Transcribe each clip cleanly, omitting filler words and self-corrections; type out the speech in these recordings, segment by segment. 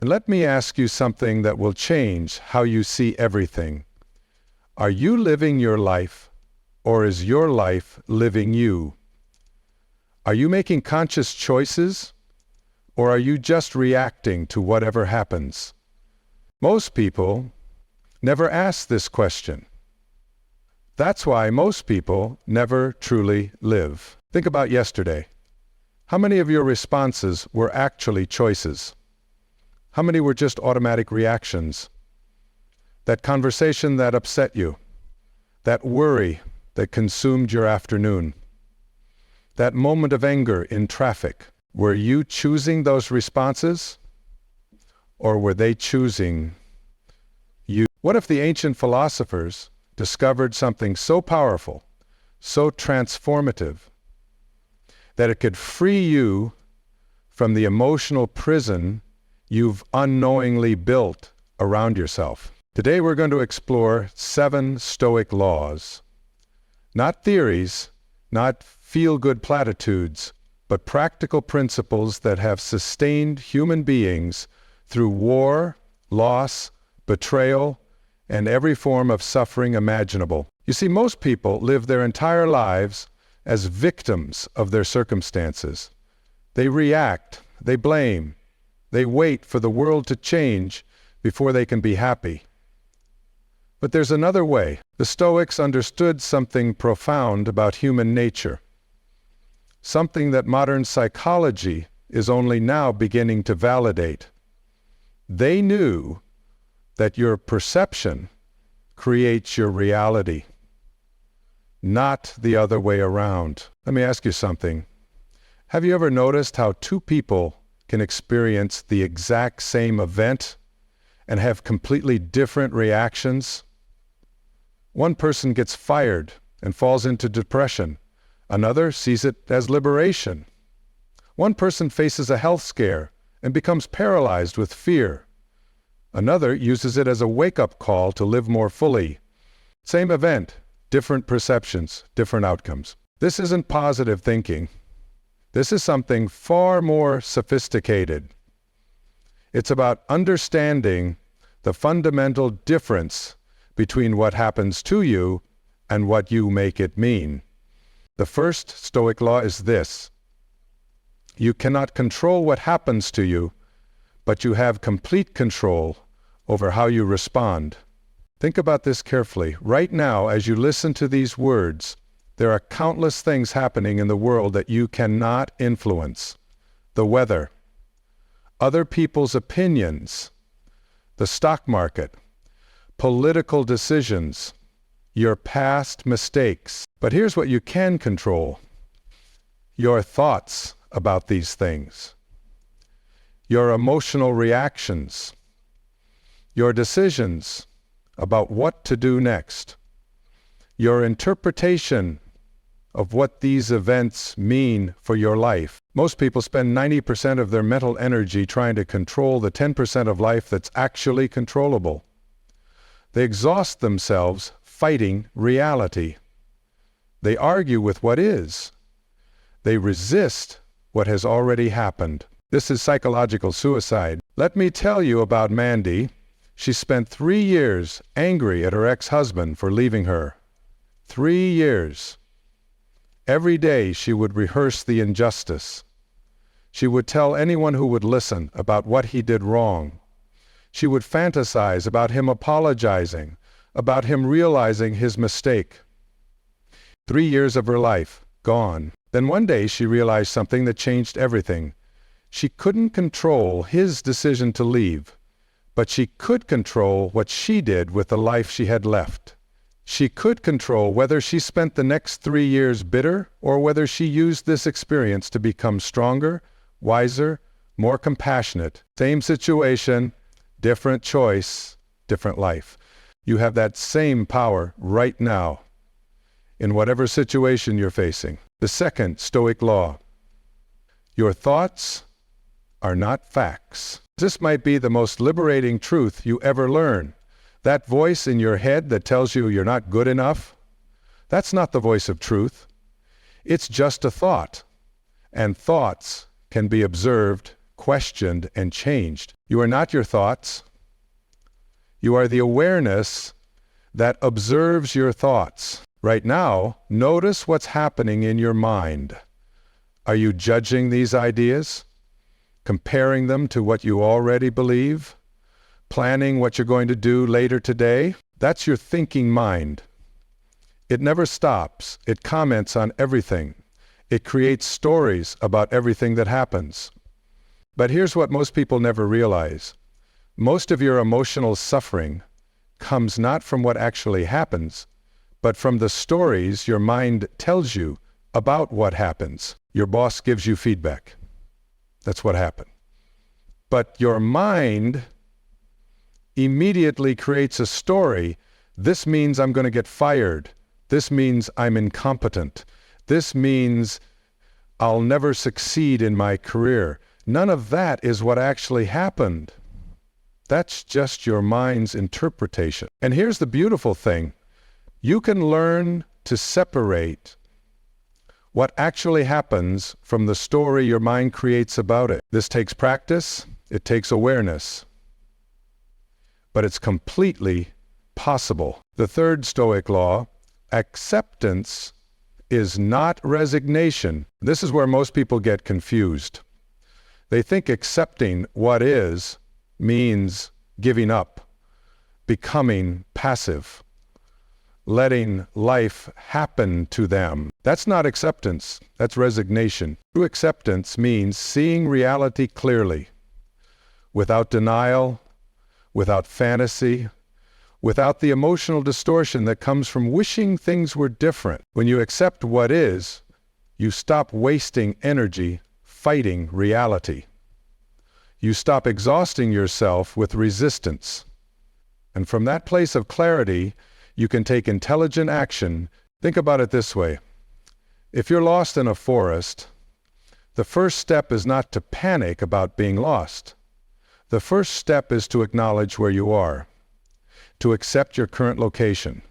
And let me ask you something that will change how you see everything. Are you living your life, or is your life living you? Are you making conscious choices, or are you just reacting to whatever happens? Most people never ask this question. That's why most people never truly live. Think about yesterday. How many of your responses were actually choices? How many were just automatic reactions? That conversation that upset you, that worry that consumed your afternoon, that moment of anger in traffic, were you choosing those responses, or were they choosing you? What if the ancient philosophers discovered something so powerful, so transformative, that it could free you from the emotional prison you've unknowingly built around yourself? Today we're going to explore 7 Stoic laws. Not theories, not feel-good platitudes, but practical principles that have sustained human beings through war, loss, betrayal, and every form of suffering imaginable. You see, most people live their entire lives as victims of their circumstances. They react, they blame, they wait for the world to change before they can be happy. But there's another way. The Stoics understood something profound about human nature, something that modern psychology is only now beginning to validate. They knew that your perception creates your reality, not the other way around. Let me ask you something. Have you ever noticed how 2 people can experience the exact same event and have completely different reactions? One person gets fired and falls into depression. Another sees it as liberation. One person faces a health scare and becomes paralyzed with fear. Another uses it as a wake-up call to live more fully. Same event, different perceptions, different outcomes. This isn't positive thinking. This is something far more sophisticated. It's about understanding the fundamental difference between what happens to you and what you make it mean. The first Stoic law is this: you cannot control what happens to you, but you have complete control over how you respond. Think about this carefully. Right now, as you listen to these words, there are countless things happening in the world that you cannot influence. The weather, other people's opinions, the stock market, political decisions, your past mistakes. But here's what you can control: your thoughts about these things, your emotional reactions, your decisions about what to do next, your interpretation of what these events mean for your life. Most people spend 90% of their mental energy trying to control the 10% of life that's actually controllable. They exhaust themselves fighting reality. They argue with what is. They resist what has already happened. This is psychological suicide. Let me tell you about Mandy. She spent 3 years angry at her ex-husband for leaving her. 3 years. Every day she would rehearse the injustice. She would tell anyone who would listen about what he did wrong. She would fantasize about him apologizing, about him realizing his mistake. 3 years of her life gone. Then one day she realized something that changed everything. She couldn't control his decision to leave, but she could control what she did with the life she had left. She could control whether she spent the next 3 years bitter or whether she used this experience to become stronger, wiser, more compassionate. Same situation, different choice, different life. You have that same power right now in whatever situation you're facing. The second Stoic law: your thoughts are not facts. This might be the most liberating truth you ever learn. That voice in your head that tells you you're not good enough, that's not the voice of truth. It's just a thought. And thoughts can be observed questioned, and changed. You are not your thoughts. You are the awareness that observes your thoughts. Right now, notice what's happening in your mind. Are you judging these ideas? Comparing them to what you already believe? Planning what you're going to do later today? That's your thinking mind. It never stops. It comments on everything. It creates stories about everything that happens. But here's what most people never realize. Most of your emotional suffering comes not from what actually happens, but from the stories your mind tells you about what happens. Your boss gives you feedback. That's what happened. But your mind immediately creates a story. This means I'm going to get fired. This means I'm incompetent. This means I'll never succeed in my career. None of that is what actually happened. That's just your mind's interpretation. And here's the beautiful thing. You can learn to separate what actually happens from the story your mind creates about it. This takes practice. It takes awareness. But it's completely possible. The third Stoic law, acceptance is not resignation. This is where most people get confused. They think accepting what is means giving up, becoming passive, letting life happen to them. That's not acceptance, that's resignation. True acceptance means seeing reality clearly, without denial, without fantasy, without the emotional distortion that comes from wishing things were different. When you accept what is, you stop wasting energy fighting reality. You stop exhausting yourself with resistance. And from that place of clarity, you can take intelligent action. Think about it this way. If you're lost in a forest, the first step is not to panic about being lost. The first step is to acknowledge where you are, to accept your current location.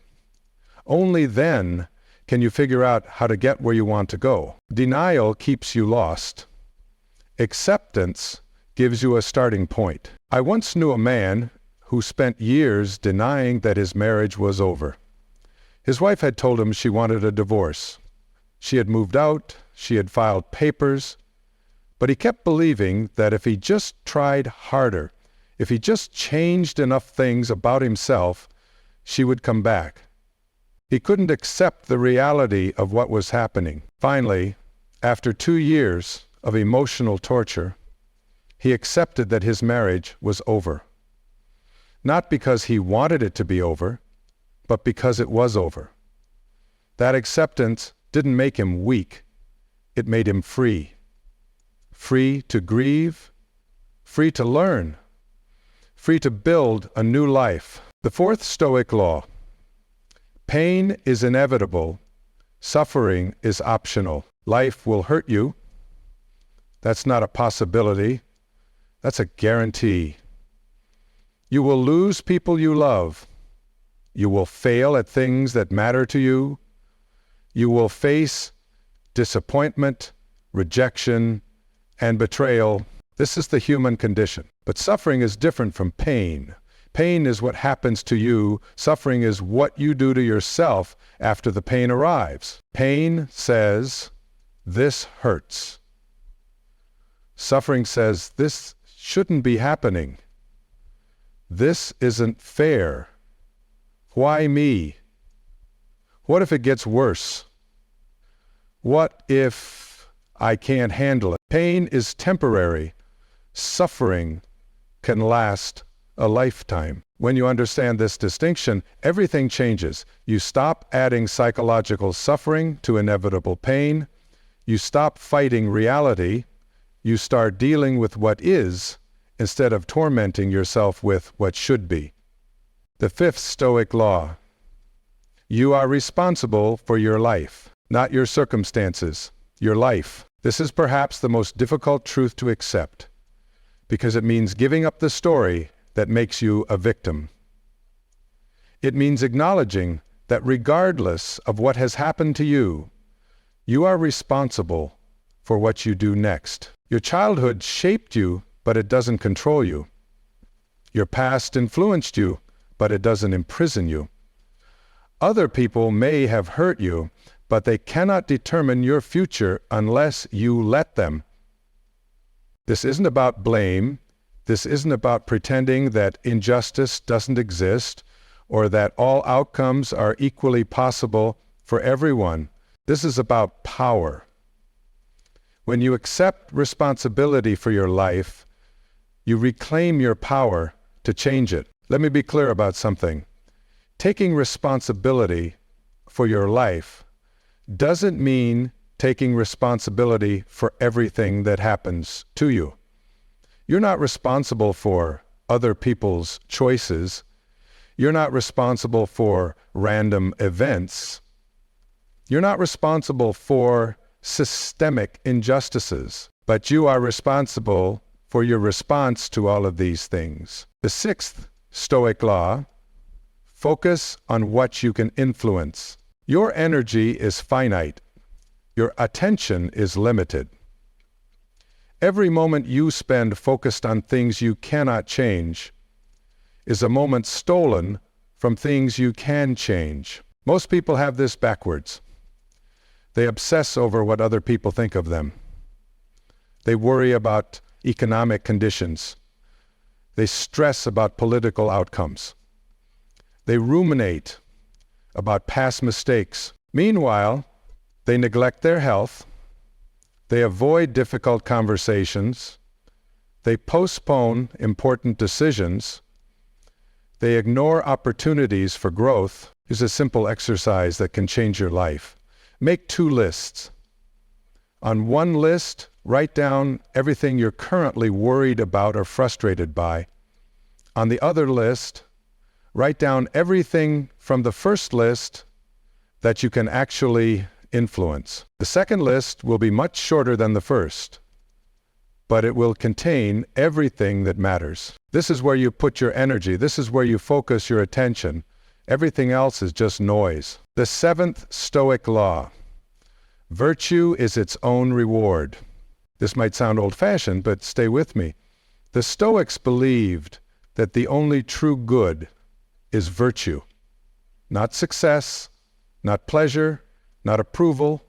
Only then can you figure out how to get where you want to go. Denial keeps you lost. Acceptance gives you a starting point. I once knew a man who spent years denying that his marriage was over. His wife had told him she wanted a divorce. She had moved out, she had filed papers, but he kept believing that if he just tried harder, if he just changed enough things about himself, she would come back. He couldn't accept the reality of what was happening. Finally, after 2 years of emotional torture, he accepted that his marriage was over. Not because he wanted it to be over, but because it was over. That acceptance didn't make him weak. It made him free. Free to grieve, free to learn, free to build a new life. The fourth Stoic law. Pain is inevitable. Suffering is optional. Life will hurt you. That's not a possibility. That's a guarantee. You will lose people you love. You will fail at things that matter to you. You will face disappointment, rejection, and betrayal. This is the human condition. But suffering is different from pain. Pain is what happens to you. Suffering is what you do to yourself after the pain arrives. Pain says, this hurts. Suffering says, this shouldn't be happening. This isn't fair. Why me? What if it gets worse? What if I can't handle it? Pain is temporary. Suffering can last a lifetime. When you understand this distinction, everything changes. You stop adding psychological suffering to inevitable pain. You stop fighting reality. You start dealing with what is instead of tormenting yourself with what should be. The fifth Stoic law. You are responsible for your life, not your circumstances, your life. This is perhaps the most difficult truth to accept, because it means giving up the story that makes you a victim. It means acknowledging that regardless of what has happened to you, you are responsible for what you do next. Your childhood shaped you but it doesn't control you. Your past influenced you, but it doesn't imprison you. Other people may have hurt you, but they cannot determine your future unless you let them. This isn't about blame. This isn't about pretending that injustice doesn't exist or that all outcomes are equally possible for everyone. This is about power. When you accept responsibility for your life, you reclaim your power to change it. Let me be clear about something. Taking responsibility for your life doesn't mean taking responsibility for everything that happens to you. You're not responsible for other people's choices. You're not responsible for random events. You're not responsible for systemic injustices, but you are responsible for your response to all of these things. The sixth Stoic law: focus on what you can influence. Your energy is finite. Your attention is limited. Every moment you spend focused on things you cannot change is a moment stolen from things you can change. Most people have this backwards. They obsess over what other people think of them. They worry about economic conditions. They stress about political outcomes. They ruminate about past mistakes. Meanwhile, they neglect their health. They avoid difficult conversations. They postpone important decisions. They ignore opportunities for growth. Here's a simple exercise that can change your life. Make 2 lists. On one list, write down everything you're currently worried about or frustrated by. On the other list, write down everything from the first list that you can actually influence. The second list will be much shorter than the first, but it will contain everything that matters. This is where you put your energy. This is where you focus your attention. Everything else is just noise. The seventh Stoic law: virtue is its own reward. This might sound old-fashioned, but stay with me. The Stoics believed that the only true good is virtue. Not success, not pleasure, not approval,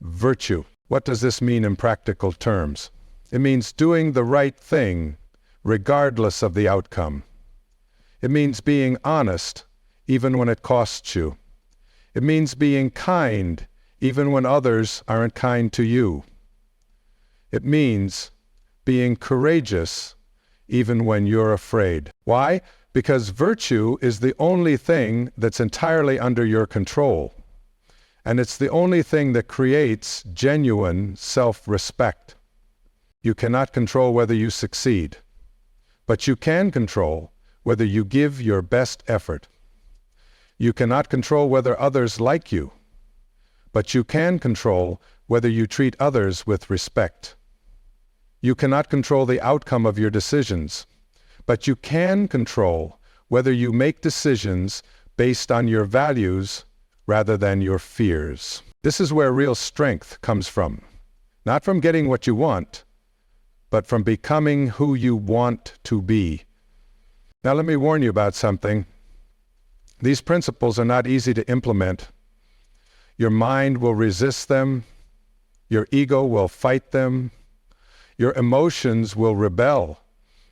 virtue. What does this mean in practical terms? It means doing the right thing regardless of the outcome. It means being honest even when it costs you. It means being kind even when others aren't kind to you. It means being courageous even when you're afraid. Why? Because virtue is the only thing that's entirely under your control. And it's the only thing that creates genuine self-respect. You cannot control whether you succeed, but you can control whether you give your best effort. You cannot control whether others like you, but you can control whether you treat others with respect. You cannot control the outcome of your decisions, but you can control whether you make decisions based on your values rather than your fears. This is where real strength comes from. Not from getting what you want, but from becoming who you want to be. Now let me warn you about something. These principles are not easy to implement. Your mind will resist them. Your ego will fight them. Your emotions will rebel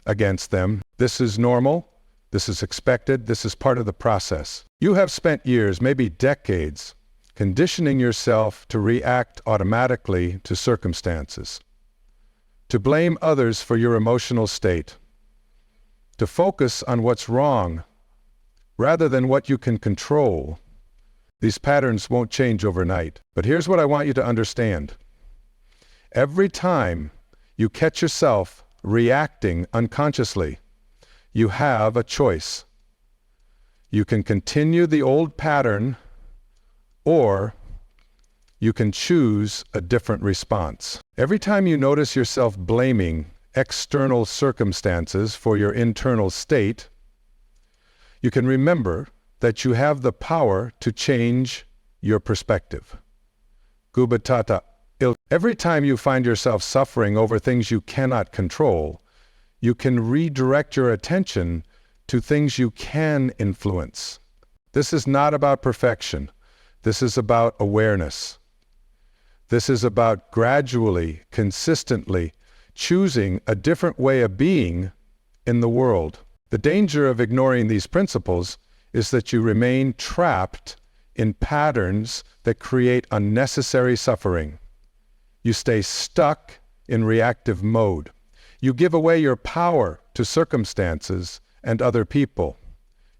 against them. This is normal. This is expected. This is part of the process. You have spent years, maybe decades, conditioning yourself to react automatically to circumstances, to blame others for your emotional state, to focus on what's wrong rather than what you can control. These patterns won't change overnight. But here's what I want you to understand. Every time you catch yourself reacting unconsciously, you have a choice. You can continue the old pattern, or you can choose a different response. Every time you notice yourself blaming external circumstances for your internal state, you can remember that you have the power to change your perspective. Gubatata il. Every time you find yourself suffering over things you cannot control, you can redirect your attention to things you can influence. This is not about perfection. This is about awareness. This is about gradually, consistently choosing a different way of being in the world. The danger of ignoring these principles is that you remain trapped in patterns that create unnecessary suffering. You stay stuck in reactive mode. You give away your power to circumstances and other people.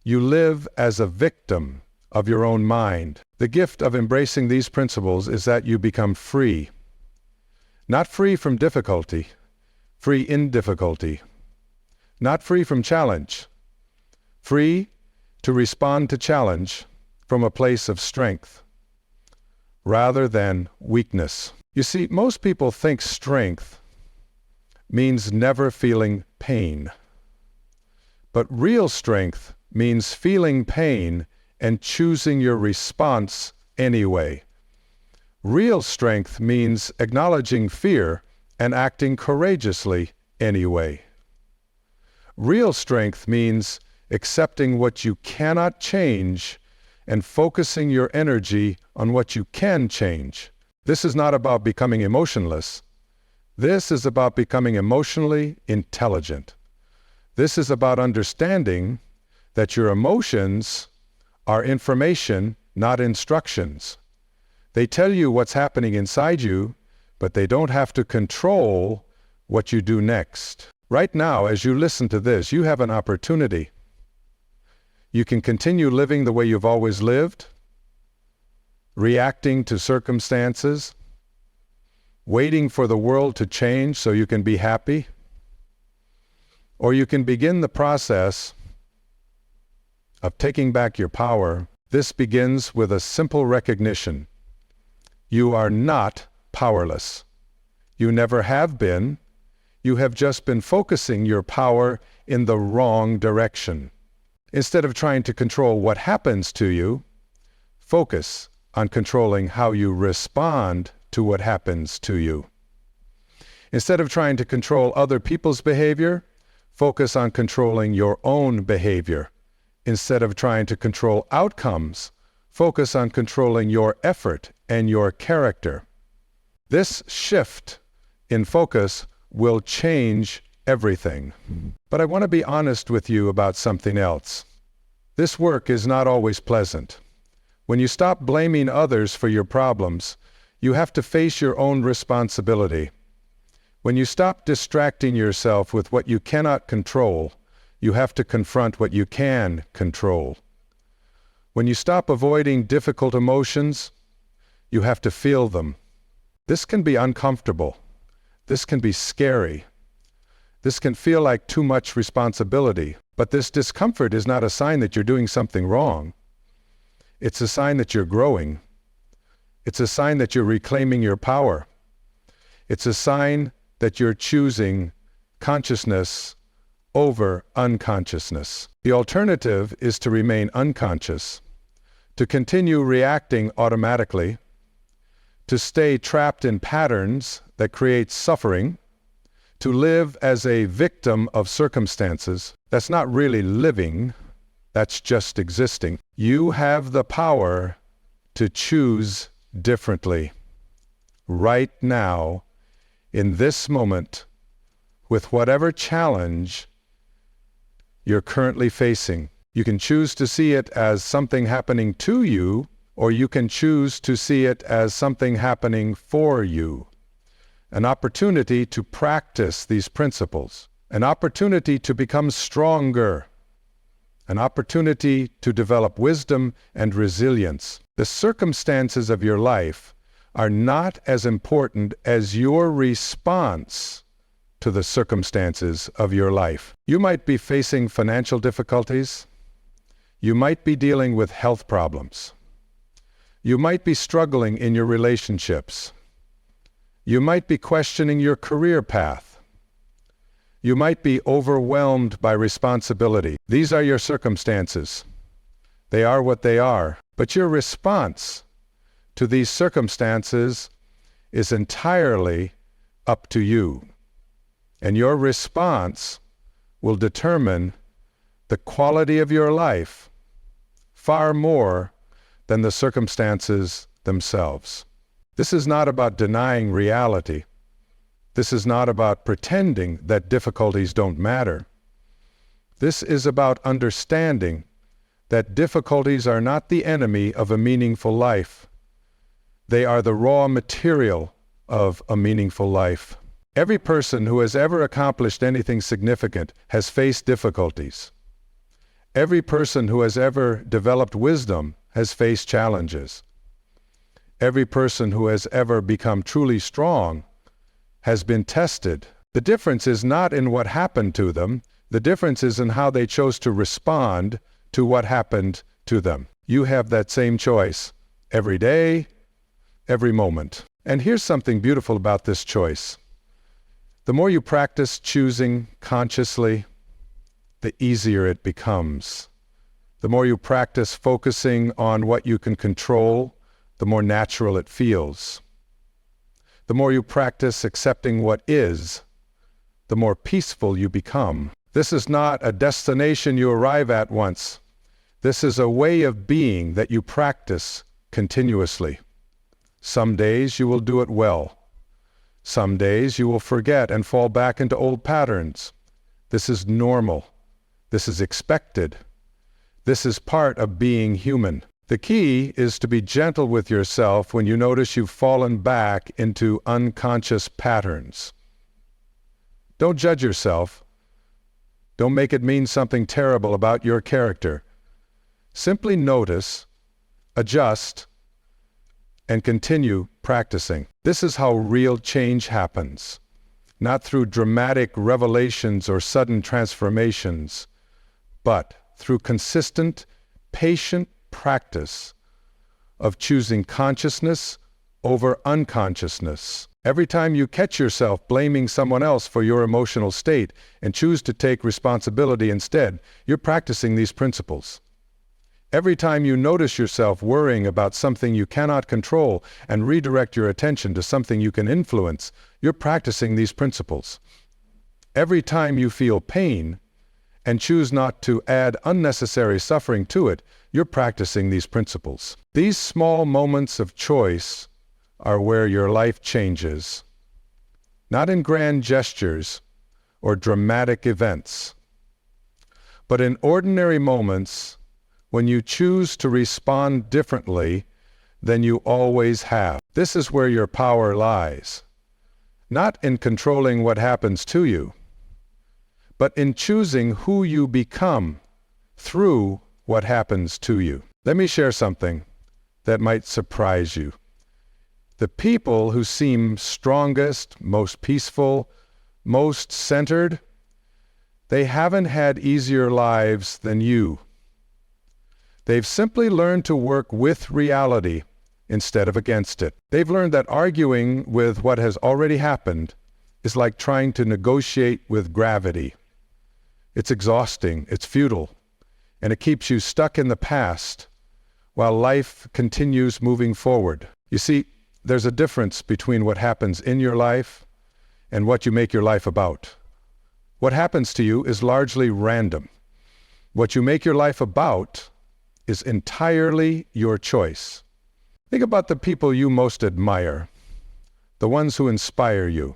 You live as a victim of your own mind. The gift of embracing these principles is that you become free. Not free from difficulty, free in difficulty. Not free from challenge, free to respond to challenge from a place of strength, rather than weakness. You see, most people think strength means never feeling pain. But real strength means feeling pain and choosing your response anyway. Real strength means acknowledging fear and acting courageously anyway. Real strength means accepting what you cannot change and focusing your energy on what you can change. This is not about becoming emotionless. This is about becoming emotionally intelligent. This is about understanding that your emotions are information, not instructions. They tell you what's happening inside you, but they don't have to control what you do next. Right now, as you listen to this, you have an opportunity. You can continue living the way you've always lived, reacting to circumstances, waiting for the world to change so you can be happy, or you can begin the process of taking back your power. This begins with a simple recognition. You are not powerless. You never have been. You have just been focusing your power in the wrong direction. Instead of trying to control what happens to you, focus on controlling how you respond to what happens to you. Instead of trying to control other people's behavior, focus on controlling your own behavior. Instead of trying to control outcomes, focus on controlling your effort and your character. This shift in focus will change everything. But I want to be honest with you about something else. This work is not always pleasant. When you stop blaming others for your problems, you have to face your own responsibility. When you stop distracting yourself with what you cannot control, you have to confront what you can control. When you stop avoiding difficult emotions, you have to feel them. This can be uncomfortable. This can be scary. This can feel like too much responsibility, but this discomfort is not a sign that you're doing something wrong. It's a sign that you're growing. It's a sign that you're reclaiming your power. It's a sign that you're choosing consciousness over unconsciousness. The alternative is to remain unconscious, to continue reacting automatically, to stay trapped in patterns that create suffering, to live as a victim of circumstances. That's not really living, that's just existing. You have the power to choose differently. Right now, in this moment, with whatever challenge you're currently facing. You can choose to see it as something happening to you, or you can choose to see it as something happening for you. An opportunity to practice these principles, an opportunity to become stronger, an opportunity to develop wisdom and resilience. The circumstances of your life are not as important as your response to the circumstances of your life. You might be facing financial difficulties. You might be dealing with health problems. You might be struggling in your relationships. You might be questioning your career path. You might be overwhelmed by responsibility. These are your circumstances. They are what they are. But your response to these circumstances is entirely up to you. And your response will determine the quality of your life far more than the circumstances themselves. This is not about denying reality. This is not about pretending that difficulties don't matter. This is about understanding that difficulties are not the enemy of a meaningful life. They are the raw material of a meaningful life. Every person who has ever accomplished anything significant has faced difficulties. Every person who has ever developed wisdom has faced challenges. Every person who has ever become truly strong has been tested. The difference is not in what happened to them. The difference is in how they chose to respond to what happened to them. You have that same choice every day, every moment. And here's something beautiful about this choice. The more you practice choosing consciously, the easier it becomes. The more you practice focusing on what you can control, the more natural it feels. The more you practice accepting what is, the more peaceful you become. This is not a destination you arrive at once. This is a way of being that you practice continuously. Some days you will do it well. Some days you will forget and fall back into old patterns. This is normal. This is expected. This is part of being human. The key is to be gentle with yourself when you notice you've fallen back into unconscious patterns. Don't judge yourself. Don't make it mean something terrible about your character. Simply notice, adjust, and continue practicing. This is how real change happens, not through dramatic revelations or sudden transformations, but through consistent, patient practice of choosing consciousness over unconsciousness. Every time you catch yourself blaming someone else for your emotional state and choose to take responsibility instead, you're practicing these principles. Every time you notice yourself worrying about something you cannot control and redirect your attention to something you can influence, you're practicing these principles. Every time you feel pain and choose not to add unnecessary suffering to it, you're practicing these principles. These small moments of choice are where your life changes, not in grand gestures or dramatic events, but in ordinary moments when you choose to respond differently than you always have. This is where your power lies, not in controlling what happens to you, but in choosing who you become through what happens to you. Let me share something that might surprise you. The people who seem strongest, most peaceful, most centered, they haven't had easier lives than you. They've simply learned to work with reality instead of against it. They've learned that arguing with what has already happened is like trying to negotiate with gravity. It's exhausting, it's futile, and it keeps you stuck in the past while life continues moving forward. You see, there's a difference between what happens in your life and what you make your life about. What happens to you is largely random. What you make your life about is entirely your choice. Think about the people you most admire, the ones who inspire you.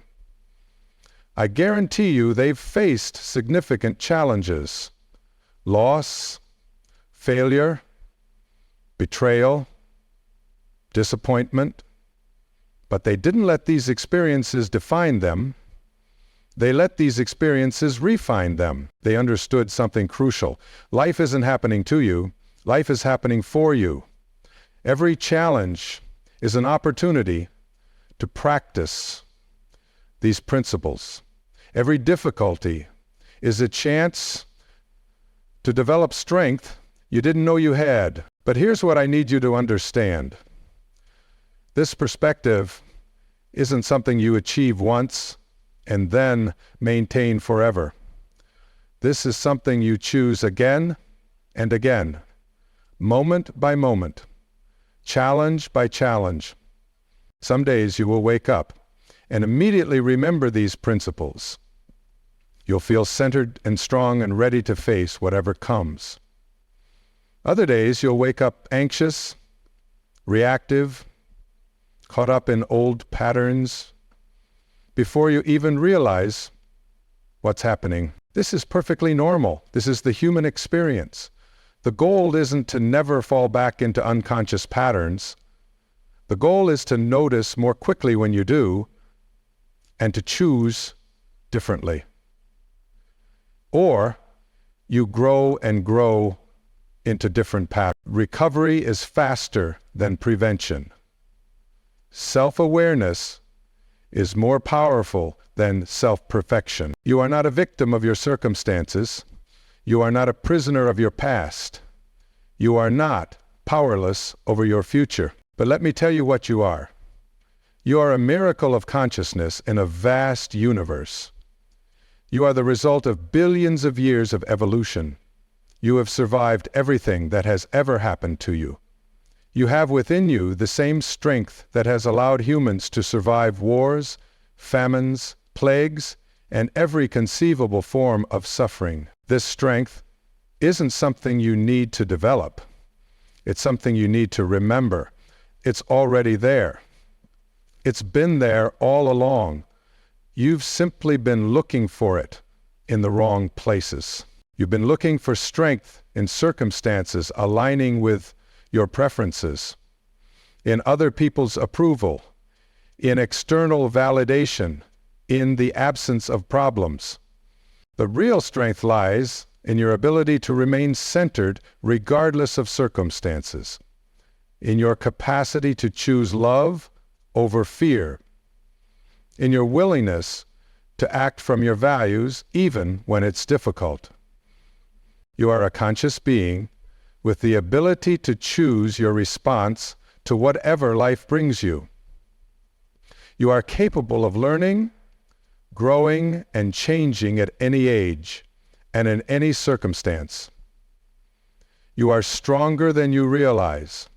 I guarantee you they've faced significant challenges, loss, failure, betrayal, disappointment, but they didn't let these experiences define them. They let these experiences refine them. They understood something crucial. Life isn't happening to you. Life is happening for you. Every challenge is an opportunity to practice these principles. Every difficulty is a chance to develop strength you didn't know you had. But here's what I need you to understand. This perspective isn't something you achieve once and then maintain forever. This is something you choose again and again, moment by moment, challenge by challenge. Some days you will wake up and immediately remember these principles. You'll feel centered and strong and ready to face whatever comes. Other days, you'll wake up anxious, reactive, caught up in old patterns, before you even realize what's happening. This is perfectly normal. This is the human experience. The goal isn't to never fall back into unconscious patterns. The goal is to notice more quickly when you do, and to choose differently. Or you grow and grow into different patterns. Recovery is faster than prevention. Self-awareness is more powerful than self-perfection. You are not a victim of your circumstances. You are not a prisoner of your past. You are not powerless over your future. But let me tell you what you are. You are a miracle of consciousness in a vast universe. You are the result of billions of years of evolution. You have survived everything that has ever happened to you. You have within you the same strength that has allowed humans to survive wars, famines, plagues, and every conceivable form of suffering. This strength isn't something you need to develop. It's something you need to remember. It's already there. It's been there all along. You've simply been looking for it in the wrong places. You've been looking for strength in circumstances aligning with your preferences, in other people's approval, in external validation, in the absence of problems. The real strength lies in your ability to remain centered regardless of circumstances, in your capacity to choose love over fear, in your willingness to act from your values even when it's difficult. You are a conscious being with the ability to choose your response to whatever life brings you. You are capable of learning, growing, and changing at any age and in any circumstance. You are stronger than you realize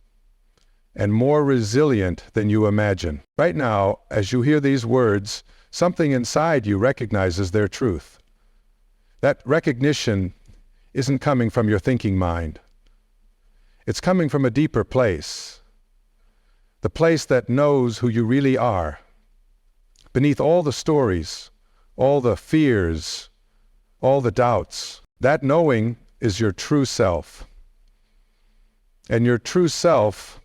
and more resilient than you imagine. Right now, as you hear these words, something inside you recognizes their truth. That recognition isn't coming from your thinking mind. It's coming from a deeper place, the place that knows who you really are. Beneath all the stories, all the fears, all the doubts, that knowing is your true self. And your true self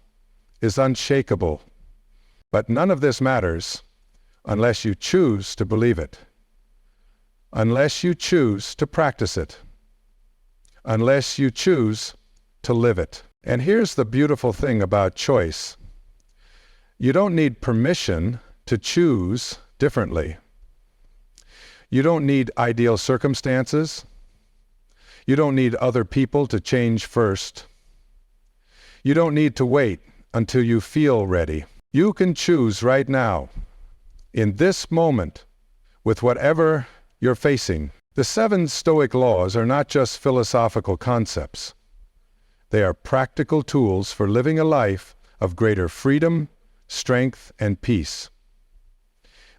is unshakable. But none of this matters unless you choose to believe it, unless you choose to practice it, unless you choose to live it. And here's the beautiful thing about choice. You don't need permission to choose differently. You don't need ideal circumstances. You don't need other people to change first. You don't need to wait until you feel ready. You can choose right now, in this moment, with whatever you're facing. The Seven Stoic Laws are not just philosophical concepts. They are practical tools for living a life of greater freedom, strength, and peace.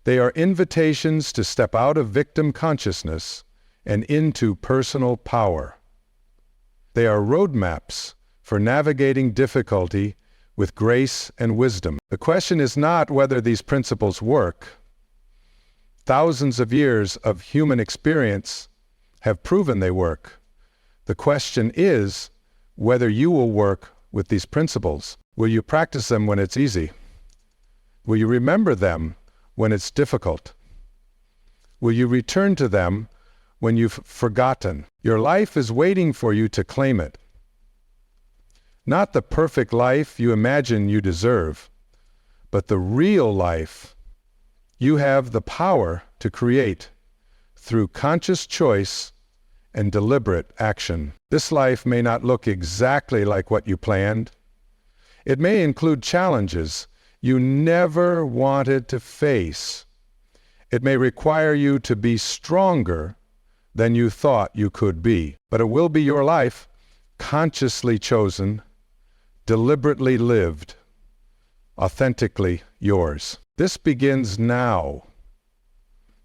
They are invitations to step out of victim consciousness and into personal power. They are roadmaps for navigating difficulty with grace and wisdom. The question is not whether these principles work. Thousands of years of human experience have proven they work. The question is whether you will work with these principles. Will you practice them when it's easy? Will you remember them when it's difficult? Will you return to them when you've forgotten? Your life is waiting for you to claim it. Not the perfect life you imagine you deserve, but the real life you have the power to create through conscious choice and deliberate action. This life may not look exactly like what you planned. It may include challenges you never wanted to face. It may require you to be stronger than you thought you could be. But it will be your life, consciously chosen, deliberately lived, authentically yours. This begins now.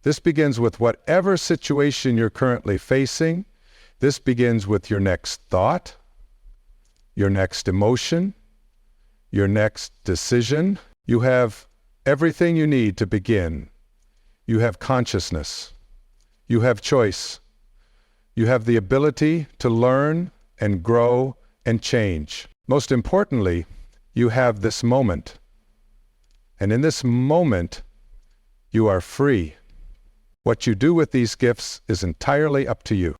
This begins with whatever situation you're currently facing. This begins with your next thought, your next emotion, your next decision. You have everything you need to begin. You have consciousness. You have choice. You have the ability to learn and grow and change. Most importantly, you have this moment. And in this moment, you are free. What you do with these gifts is entirely up to you.